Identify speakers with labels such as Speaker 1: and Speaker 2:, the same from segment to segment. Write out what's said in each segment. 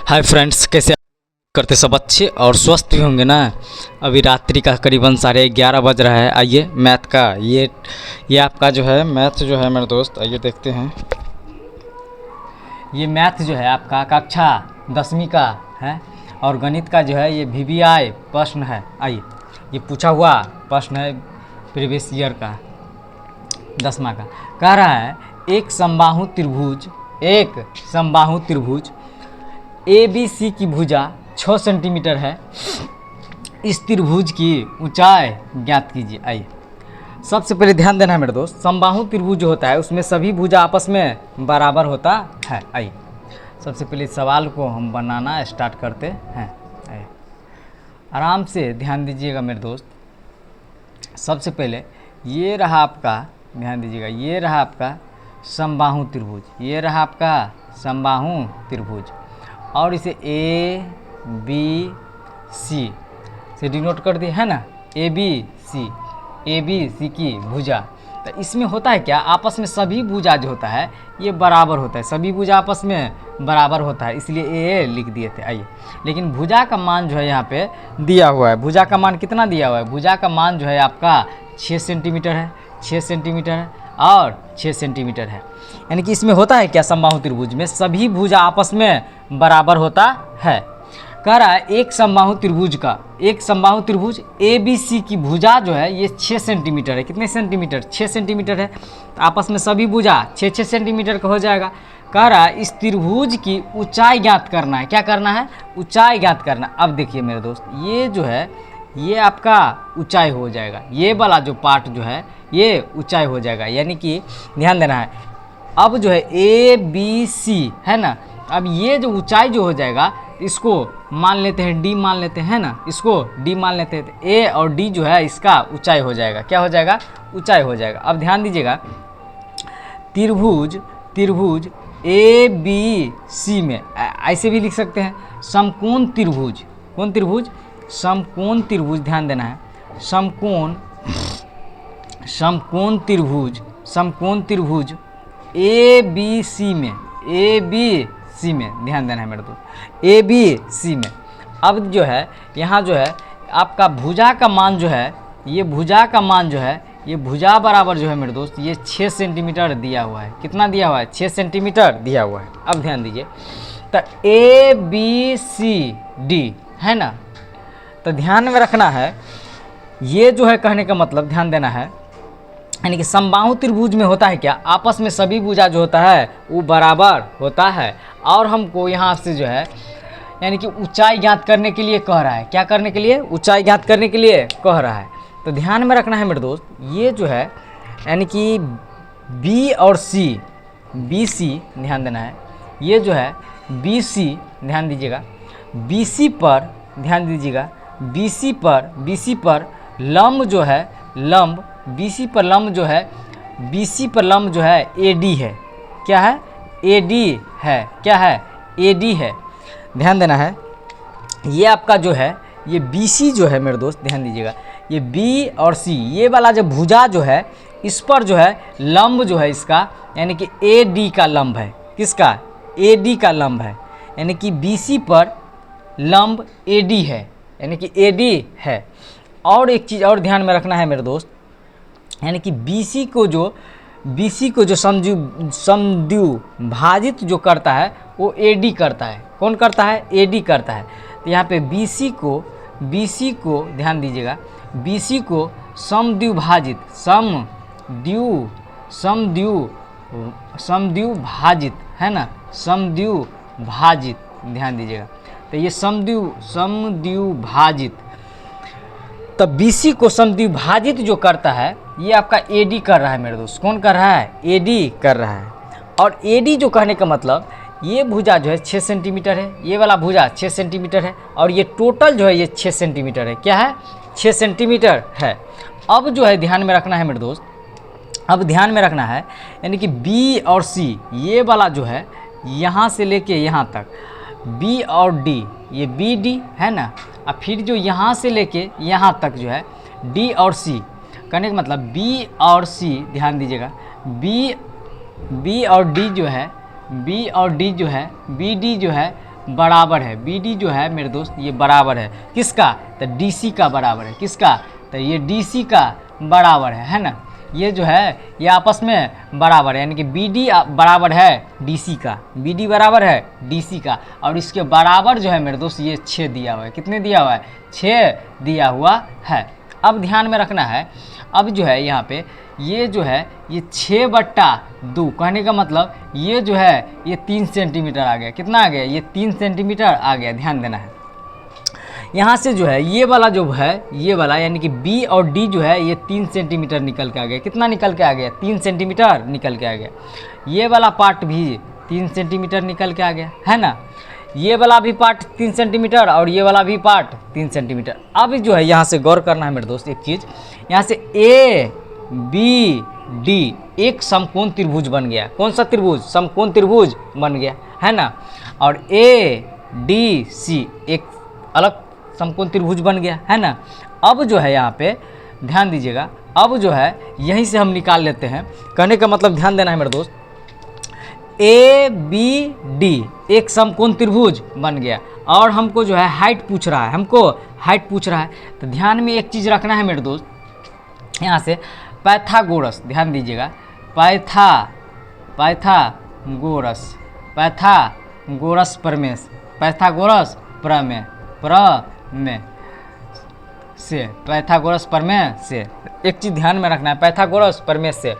Speaker 1: Hi friends, कैसे करते सब अच्छे और स्वस्थ भी होंगे ना। अभी रात्रि का करीबन 11:30 बज रहा है। आइए मैथ का ये आपका जो है मैथ जो है मेरे दोस्त, आइए देखते हैं। ये मैथ जो है आपका कक्षा 10वीं का है और गणित का जो है ये VBI प्रश्न है। आइए, ये पूछा हुआ प्रश्न है प्रीवियस ईयर का 10वां का। कह रहा है एक समबाहु त्रिभुज ABC की भुजा 6 सेंटीमीटर है। इस त्रिभुज की ऊंचाई ज्ञात कीजिए। आइए, सबसे पहले ध्यान देना है मेरे दोस्त, समबाहु त्रिभुज जो होता है उसमें सभी भुजा आपस में बराबर होता है। आइए, सबसे पहले सवाल को हम बनाना स्टार्ट करते हैं। आइए, आराम से ध्यान दीजिएगा मेरे दोस्त। सबसे पहले ये रहा आपका, ध्यान दीजिएगा, ये रहा आपका समबाहु त्रिभुज, ये रहा आपका समबाहु त्रिभुज और इसे ABC से डिनोट कर दिए है ना, ABC की भुजा। तो इसमें होता है क्या, आपस में सभी भुजा जो होता है ये बराबर होता है, सभी भुजा आपस में बराबर होता है, इसलिए ए लिख दिए थे। आइए, लेकिन भुजा का मान जो है यहाँ पे दिया हुआ है। भुजा का मान कितना दिया हुआ है? भुजा का मान जो है आपका 6 सेंटीमीटर है, 6 सेंटीमीटर है और 6 सेंटीमीटर है। यानी कि इसमें होता है क्या, समबाहु त्रिभुज में सभी भुजा आपस में बराबर होता है। कह रहा है एक समबाहु त्रिभुज ABC की भुजा जो है ये 6 सेंटीमीटर है। कितने सेंटीमीटर? 6 सेंटीमीटर है। तो आपस में सभी भुजा 6-6 सेंटीमीटर का हो जाएगा। कह रहा है इस त्रिभुज की ऊंचाई ज्ञात करना है। क्या करना है? ऊंचाई ज्ञात करना। अब देखिए मेरे दोस्त, ये जो है ये आपका ऊंचाई हो जाएगा, ये वाला जो पार्ट जो है ये ऊंचाई हो जाएगा। यानी कि ध्यान देना है, अब जो है ABC है ना, अब ये जो ऊंचाई जो हो जाएगा इसको मान लेते हैं D मान लेते हैं ना, इसको D मान लेते हैं। तो A और D जो है इसका ऊंचाई हो जाएगा। क्या हो जाएगा? ऊंचाई हो जाएगा। अब ध्यान दीजिएगा, त्रिभुज ABC में ऐसे भी लिख सकते हैं समकोण त्रिभुज। कौन त्रिभुज? समकोण त्रिभुज। ध्यान देना है, समकोण त्रिभुज ABC में ध्यान देना है मेरे दोस्त, ABC में। अब जो है यहाँ जो है आपका भुजा का मान जो है, ये भुजा का मान जो है, ये भुजा बराबर जो है मेरे दोस्त ये 6 सेंटीमीटर दिया हुआ है। कितना दिया हुआ है? 6 सेंटीमीटर दिया हुआ है। अब ध्यान दीजिए, तो ABCD है ना, तो ध्यान में रखना है, ये जो है कहने का मतलब ध्यान देना है, यानी कि समबाहु त्रिभुज में होता है क्या, आपस में सभी भुजा जो होता है वो बराबर होता है। और हमको यहाँ से जो है यानी कि ऊंचाई ज्ञात करने के लिए कह रहा है। क्या करने के लिए? ऊंचाई ज्ञात करने के लिए कह रहा है। तो ध्यान में रखना है मेरे दोस्त, ये जो है यानी कि B और BC ध्यान देना है, ये जो है BC ध्यान दीजिएगा, BC पर ध्यान दीजिएगा, BC पर लंब जो है, BC पर लंब जो है AD है। क्या है? AD है। क्या है? AD है। ध्यान देना है, ये आपका जो है ये BC जो है मेरे दोस्त, ध्यान दीजिएगा, ये B और C ये वाला जो भुजा जो है इस पर जो है लंब जो है इसका यानी कि AD का लंब है। किसका? AD का लंब है। यानी कि BC पर लंब AD है, यानी कि AD है। और एक चीज़ और ध्यान में रखना है मेरे दोस्त, यानी कि BC को जो समद्विभाजित भाजित जो करता है वो AD करता है। कौन करता है? AD करता है। तो यहाँ पे BC को ध्यान दीजिएगा, BC को समद्विभाजित समद्विभाजित है ना, समद्विभाजित ध्यान दीजिएगा। तो ये समद्विभाजित, तब BC को समद्विभाजित जो करता है ये आपका AD कर रहा है मेरे दोस्त। कौन कर रहा है? AD कर रहा है। और AD जो कहने का मतलब ये भुजा जो है 6 सेंटीमीटर है, ये वाला भुजा 6 सेंटीमीटर है और ये टोटल जो है ये 6 सेंटीमीटर है। क्या है? 6 सेंटीमीटर है। अब जो है ध्यान में रखना है मेरे दोस्त, अब ध्यान में रखना है यानी कि B और C ये वाला जो है यहाँ से लेके यहाँ तक, B और D ये BD है ना, और फिर जो यहाँ से लेके यहाँ तक जो है D और C, कहने का मतलब B और C ध्यान दीजिएगा, B और D जो है BD जो है बराबर है, BD जो है मेरे दोस्त ये बराबर है किसका, तो DC का बराबर है, किसका, तो ये DC का बराबर है ना। ये जो है ये आपस में बराबर है, यानी कि BD बराबर है DC का, BD बराबर है DC का, और इसके बराबर जो है मेरे दोस्त ये 6 दिया हुआ है। कितने दिया हुआ है, 6 दिया हुआ है। अब ध्यान में रखना है, अब जो है यहाँ पे ये जो है ये 6/2, कहने का मतलब ये जो है ये 3 सेंटीमीटर आ गया। कितना आ गया, ये 3 सेंटीमीटर आ गया। ध्यान देना है, यहाँ से जो है ये वाला जो है ये वाला यानी कि B और D जो है ये 3 सेंटीमीटर निकल के आ गया। कितना निकल के आ गया, 3 सेंटीमीटर निकल के आ गया। ये वाला पार्ट भी 3 सेंटीमीटर निकल के आ गया है ना। ये वाला भी पार्ट 3 सेंटीमीटर और ये वाला भी पार्ट 3 सेंटीमीटर। अब जो है यहाँ से गौर करना है मेरे दोस्त एक चीज़, यहाँ से ABD एक समकोण त्रिभुज बन गया। कौन सा त्रिभुज, समकोण त्रिभुज बन गया है ना। और ADC एक अलग समकोण त्रिभुज बन गया है ना। अब जो है यहाँ पे ध्यान दीजिएगा, अब जो है यहीं से हम निकाल लेते हैं। कहने का मतलब ध्यान देना है मेरे दोस्त, ABD एक समकोण त्रिभुज बन गया और हमको जो है हाइट पूछ रहा है, हमको हाइट पूछ रहा है। तो ध्यान में एक चीज़ रखना है मेरे दोस्त, यहाँ से पाइथागोरस, ध्यान दीजिएगा, पाइथागोरस प्रमेय से एक चीज़ ध्यान में रखना है, पाइथागोरस प्रमेय से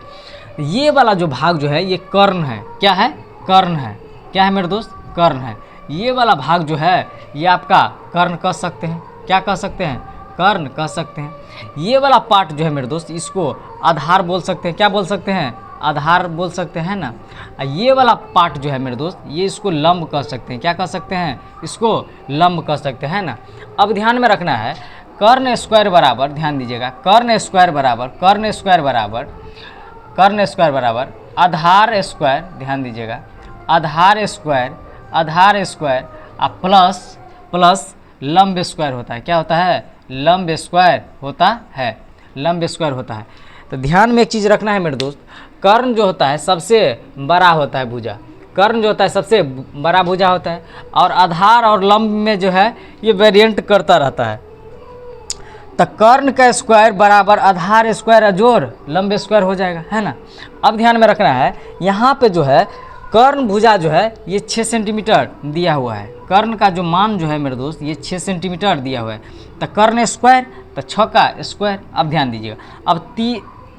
Speaker 1: ये वाला जो भाग जो है ये कर्ण है। क्या है, कर्ण है। क्या है मेरे दोस्त, कर्ण है। ये वाला भाग जो है ये आपका कर्ण कह सकते हैं। क्या कह सकते हैं, कर्ण कह सकते हैं। ये वाला पार्ट जो है मेरे दोस्त इसको आधार बोल सकते हैं। क्या बोल सकते हैं, आधार बोल सकते हैं ना। ये वाला पार्ट जो है मेरे दोस्त ये इसको लंब कह सकते हैं। क्या कह सकते हैं, इसको लंब कह सकते हैं ना। अब ध्यान में रखना है, कर्ण स्क्वायर बराबर, ध्यान दीजिएगा, कर्ण स्क्वायर बराबर आधार स्क्वायर, ध्यान दीजिएगा, आधार स्क्वायर प्लस लंब स्क्वायर होता है। क्या होता है, लंब स्क्वायर होता है। तो ध्यान में एक चीज़ रखना है मेरे दोस्त, कर्ण जो होता है सबसे बड़ा होता है भुजा, कर्ण जो होता है सबसे बड़ा भुजा होता है, और आधार और लंब में जो है ये वेरिएंट करता रहता है। तो कर्ण का स्क्वायर बराबर आधार स्क्वायर जोड़ लंब स्क्वायर हो जाएगा, है ना। अब ध्यान में रखना है, यहाँ पे जो है कर्ण भुजा जो है ये 6 सेंटीमीटर दिया हुआ है। कर्ण का जो मान जो है मेरे दोस्त ये 6 सेंटीमीटर दिया हुआ है। तो कर्ण स्क्वायर तो 6 का स्क्वायर। अब ध्यान दीजिएगा, अब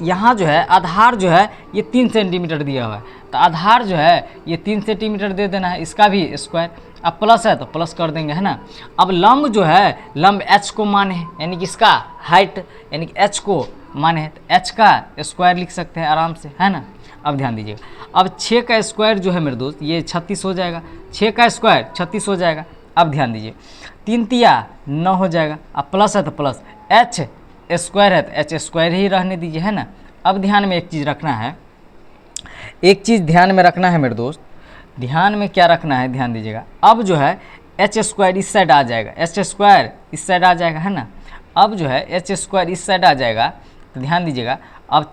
Speaker 1: यहाँ जो है आधार जो है ये 3 सेंटीमीटर दिया हुआ है, तो आधार जो है ये 3 सेंटीमीटर दे देना है, इसका भी स्क्वायर। अब प्लस है तो प्लस कर देंगे, है ना। अब लंब जो है, लंब h को माने है, यानी कि इसका हाइट यानी कि h को माने है, तो h का स्क्वायर लिख सकते हैं आराम से, है ना। अब ध्यान दीजिएगा, अब 6 का स्क्वायर जो है मेरे दोस्त ये 36 हो जाएगा, 6 का स्क्वायर 36 हो जाएगा। अब ध्यान दीजिए, 3 तिया 9 हो जाएगा। अब प्लस है तो प्लस, h स्क्वायर है तो h स्क्वायर ही रहने दीजिए, है ना। अब ध्यान में एक चीज़ रखना है, एक चीज़ ध्यान में रखना है मेरे दोस्त, ध्यान में क्या रखना है, ध्यान दीजिएगा। अब जो है h स्क्वायर इस साइड आ जाएगा, h स्क्वायर इस साइड आ जाएगा, है ना। अब जो है h स्क्वायर इस साइड आ जाएगा, तो ध्यान दीजिएगा, अब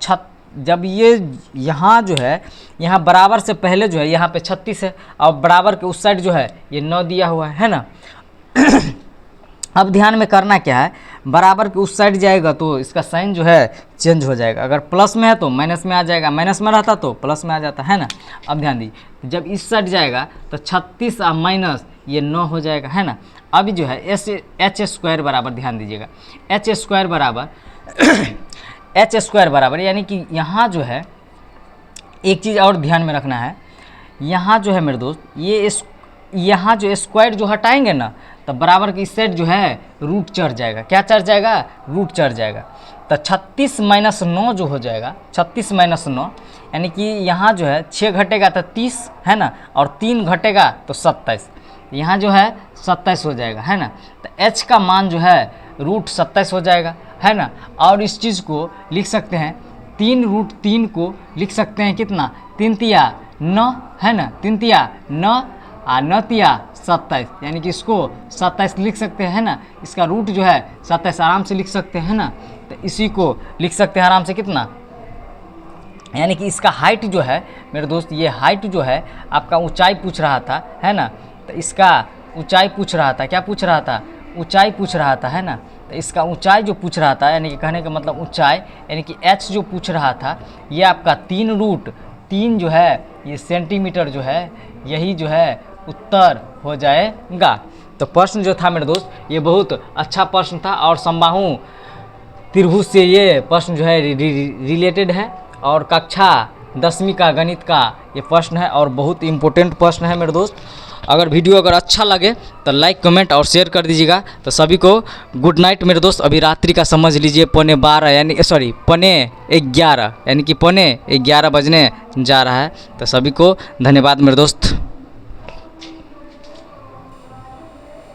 Speaker 1: जब ये यहाँ जो है यहाँ बराबर से पहले जो है यहाँ पे 36 है, और बराबर के उस साइड जो है ये 9 दिया हुआ है ना। अब ध्यान में करना क्या है, बराबर के उस साइड जाएगा तो इसका साइन जो है चेंज हो जाएगा। अगर प्लस में है तो माइनस में आ जाएगा, माइनस में रहता तो प्लस में आ जाता, है ना। अब ध्यान दीजिए, जब इस साइड जाएगा तो 36 और माइनस ये 9 हो जाएगा, है ना। अभी जो है h स्क्वायर बराबर, ध्यान दीजिएगा, h स्क्वायर बराबर यानी कि यहाँ जो है एक चीज़ और ध्यान में रखना है, यहाँ जो है मेरे दोस्त ये यहाँ जो स्क्वायर जो हटाएंगे ना तो बराबर की इस साइड जो है रूट चढ़ जाएगा। क्या चढ़ जाएगा, रूट चढ़ जाएगा। तो 36 माइनस 9 जो हो जाएगा, 36 माइनस 9 यानी कि यहाँ जो है 6 घटेगा तो 30, है ना, और 3 घटेगा तो 27, यहाँ जो है 27 हो जाएगा, है ना। तो h का मान जो है रूट 27 हो जाएगा, है ना। और इस चीज़ को लिख सकते हैं 3√3 को लिख सकते हैं कितना, 3 तिया 9, है ना, 3 तिया 9 और 9 तिया 27, यानी कि इसको 27 लिख सकते हैं, है ना। इसका रूट जो है 27 आराम से लिख सकते हैं, है ना। तो इसी को लिख सकते हैं आराम से कितना, यानी कि इसका हाइट जो है मेरे दोस्त, ये हाइट जो है आपका ऊंचाई पूछ रहा था, है ना। तो इसका ऊंचाई पूछ रहा था। क्या पूछ रहा था? ऊंचाई पूछ रहा था, है ना। तो इसका ऊंचाई जो पूछ रहा था, यानी कि कहने का मतलब ऊंचाई, यानी कि h जो पूछ रहा था, ये आपका 3√3 जो है ये सेंटीमीटर जो है, यही जो है उत्तर हो जाएगा। तो प्रश्न जो था मेरे दोस्त, ये बहुत अच्छा प्रश्न था और समबाहु त्रिभुज से ये प्रश्न जो है रिलेटेड है, और कक्षा 10वीं का गणित का ये प्रश्न है और बहुत इम्पोर्टेंट प्रश्न है मेरे दोस्त। अगर वीडियो अगर अच्छा लगे तो लाइक कमेंट और शेयर कर दीजिएगा। तो सभी को गुड नाइट मेरे दोस्त। अभी रात्रि का समझ लीजिए 11:15 यानी 11:15 यानी कि 11:15 बजने जा रहा है। तो सभी को धन्यवाद मेरे दोस्त।